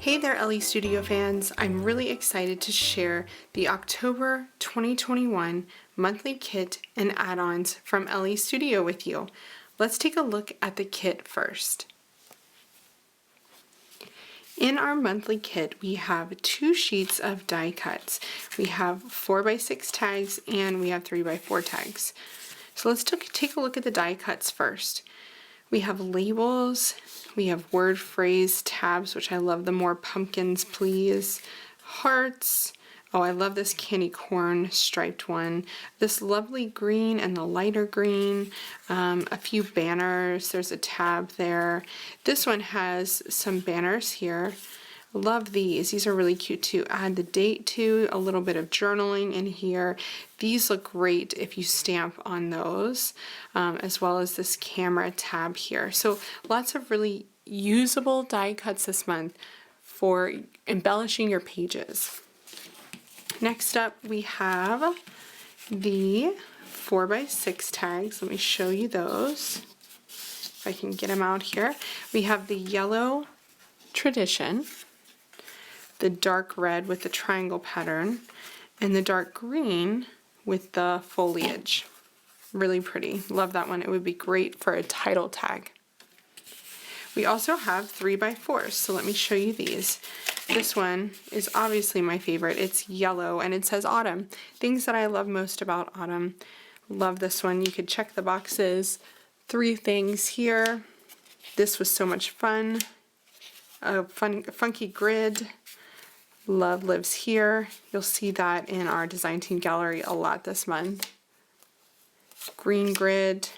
Hey there, Elle Studio fans. I'm really excited to share the October 2021 monthly kit and add-ons from Elle Studio with you. Let's take a look at the kit first. In our monthly kit, we have 2 sheets of die cuts. We have 4x6 tags and we have 3x4 tags. So let's take a look at the die cuts first. We have labels, we have word phrase tabs, which I love the more pumpkins please, hearts, oh I love this candy corn striped one, this lovely green and the lighter green, a few banners, there's a tab there. This one has some banners here. Love these are really cute too. Add the date to, a little bit of journaling in here. These look great if you stamp on those, as well as this camera tab here. So lots of really usable die cuts this month for embellishing your pages. Next up we have the 4x6 tags. Let me show you those. If I can get them out here. We have the yellow tradition, the dark red with the triangle pattern, and the dark green with the foliage. Really pretty. Love that one. It would be great for a title tag. We also have 3x4s, so let me show you these. This one is obviously my favorite. It's yellow and it says autumn. Things that I love most about autumn. Love this one. You could check the boxes. 3 things here. This was so much fun. A funky grid. Love lives here. You'll see that in our design team gallery a lot this month. Green grid,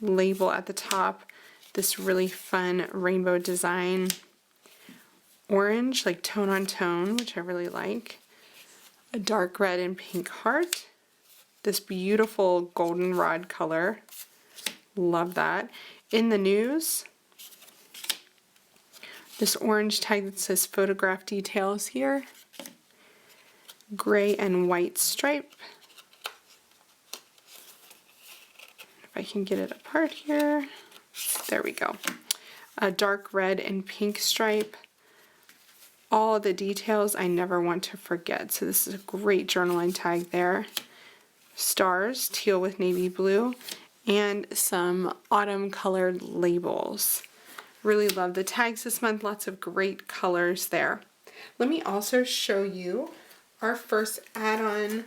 label at the top, this really fun rainbow design. Orange, like tone on tone, which I really like. A dark red and pink heart. This beautiful goldenrod color. Love that. In the news, this orange tag that says photograph details here. Gray and white stripe. If I can get it apart here. There we go. A dark red and pink stripe. All the details I never want to forget. So this is a great journaling tag there. Stars, teal with navy blue, and some autumn colored labels. Really love the tags this month, lots of great colors there. Let me also show you our first add-on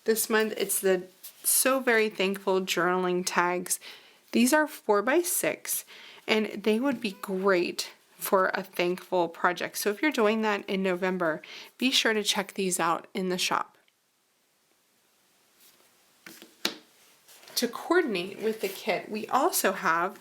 this month. It's the So Very Thankful journaling tags. These are 4x6 and they would be great for a thankful project. So if you're doing that in November, be sure to check these out in the shop. To coordinate with the kit, we also have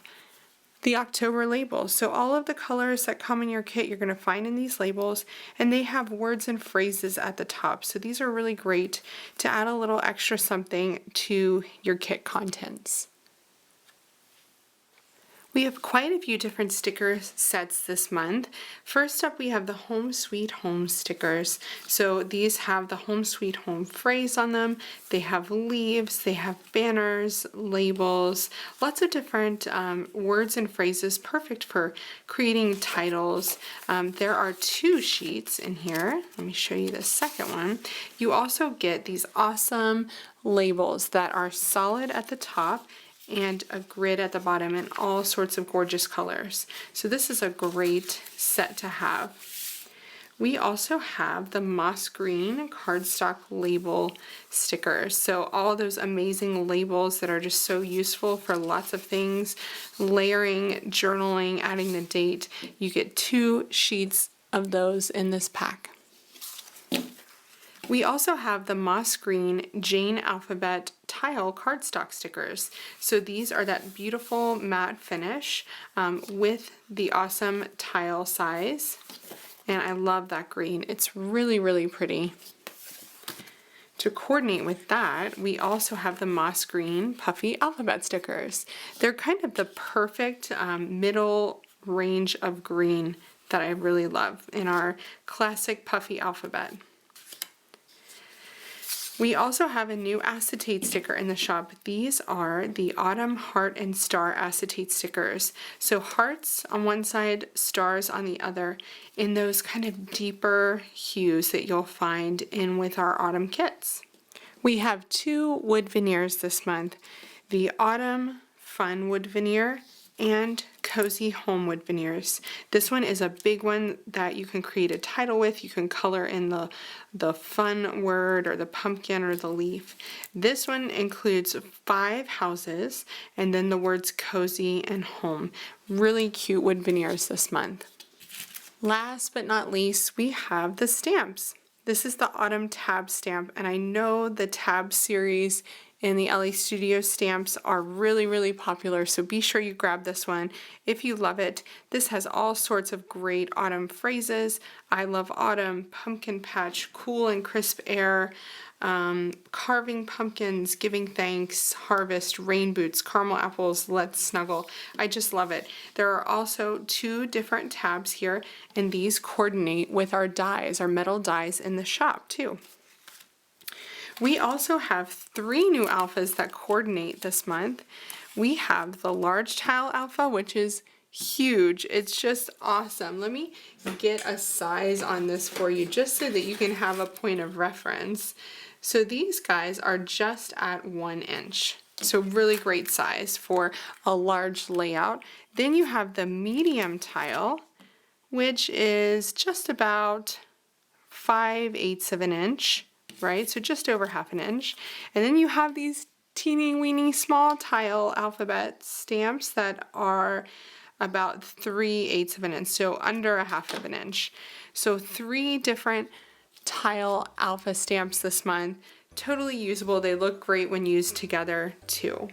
the October labels. So all of the colors that come in your kit you're going to find in these labels, and they have words and phrases at the top. So these are really great to add a little extra something to your kit contents. We have quite a few different sticker sets this month. First up, we have the Home Sweet Home stickers. So these have the Home Sweet Home phrase on them. They have leaves, they have banners, labels, lots of different words and phrases, perfect for creating titles. There are 2 sheets in here. Let me show you the second one. You also get these awesome labels that are solid at the top and a grid at the bottom in all sorts of gorgeous colors. So this is a great set to have. We also have the moss green cardstock label stickers. So all those amazing labels that are just so useful for lots of things, layering, journaling, adding the date. You get 2 sheets of those in this pack. We also have the moss green Jane Alphabet tile cardstock stickers. So these are that beautiful matte finish with the awesome tile size. And I love that green. It's really, really pretty. To coordinate with that, we also have the moss green puffy alphabet stickers. They're kind of the perfect middle range of green that I really love in our classic puffy alphabet. We also have a new acetate sticker in the shop. These are the Autumn Heart and Star acetate stickers. So hearts on one side, stars on the other, in those kind of deeper hues that you'll find in with our autumn kits. We have 2 wood veneers this month, the Autumn Fun wood veneer and Cozy Home wood veneers. This one is a big one that you can create a title with. You can color in the fun word or the pumpkin or the leaf. This one includes 5 houses and then the words cozy and home. Really cute wood veneers this month. Last but not least, we have the stamps. This is the Autumn Tab stamp, and I know the Tab series in the Elle Studio stamps are really popular, so be sure you grab this one if you love it. This has all sorts of great autumn phrases. I love autumn, pumpkin patch, cool and crisp air, carving pumpkins, giving thanks, harvest, rain boots, caramel apples, let's snuggle. I just love it. There are also 2 different tabs here, and these coordinate with our dies, our metal dies in the shop too. We also have 3 new alphas that coordinate this month. We have the large tile alpha, which is huge. It's just awesome. Let me get a size on this for you just so that you can have a point of reference. So these guys are just at 1 inch. So really great size for a large layout. Then you have the medium tile, which is just about 5/8 of an inch. Right, so just over 1/2 inch. And then you have these teeny weeny small tile alphabet stamps that are about 3/8 of an inch, so under 1/2 inch. So 3 different tile alpha stamps this month. Totally usable. They look great when used together too.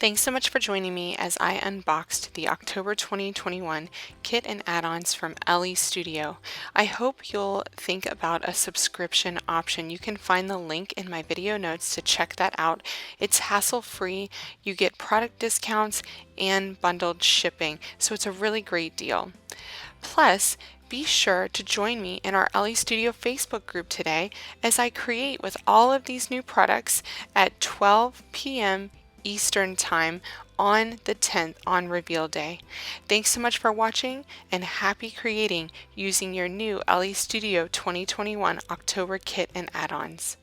Thanks so much for joining me as I unboxed the October 2021 kit and add-ons from Elle Studio. I hope you'll think about a subscription option. You can find the link in my video notes to check that out. It's hassle-free. You get product discounts and bundled shipping, so it's a really great deal. Plus, be sure to join me in our Elle Studio Facebook group today as I create with all of these new products at 12 p.m. Eastern Time on the 10th on Reveal Day. Thanks so much for watching and happy creating using your new Elle Studio 2021 October kit and add-ons.